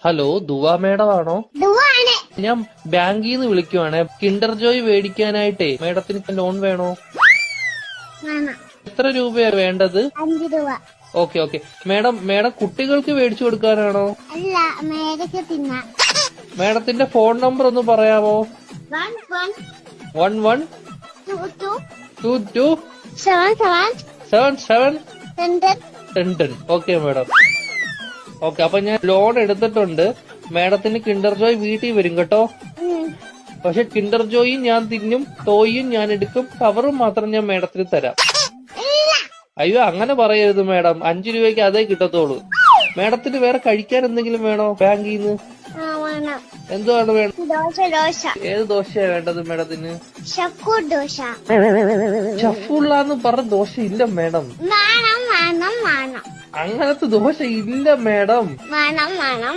Hello, ദുവാ madam ആണോ? ദുവാണ്. ഞാൻ ബാങ്കിൽ നിന്ന് വിളിക്കുവാണ്. കിൻഡർ ജോയ് മേടിക്കാനായിട്ടേ മേഡത്തിന് ലോൺ വേണോ? വേണം. എത്ര രൂപയാ വേണ്ടത്? 5 രൂപ. ഓക്കെ. മേഡം കുട്ടികൾക്ക് മേടിച്ചു കൊടുക്കാനാണോ? അല്ല, മേടക്ക് തിന്നാം. മേഡത്തിന്റെ ഫോൺ നമ്പർ ഒന്ന് പറയാമോ? 11 22 77 10. Okay madam. ഓക്കെ, അപ്പൊ ഞാൻ ലോൺ എടുത്തിട്ടുണ്ട്. മേഡത്തിന് കിൻഡർ ജോയ് വീട്ടിൽ വരും കേട്ടോ. പക്ഷെ കിൻഡർ ജോയും ഞാൻ തിന്നും, ടോയും ഞാൻ എടുക്കും, കവറും മാത്രം ഞാൻ മേഡത്തിന് തരാം. അയ്യോ, അങ്ങനെ പറയരുത് മേഡം. 5 രൂപയ്ക്ക് അതേ കിട്ടത്തോളൂ. മേഡത്തിന് വേറെ കഴിക്കാൻ എന്തെങ്കിലും വേണോ ബാങ്കിൽ നിന്ന്? എന്തുവാണ് വേണം? ദോശ. ഏത് ദോശയാ വേണ്ടത് മേഡത്തിന്? ശക്കൂർ ദോശ. ചഫുള്ളാന്ന് പറഞ്ഞ ദോശ ഇല്ല മേഡം. വേണം. അങ്ങനത്തെ ദോശ ഇല്ല മേഡം. വേണം.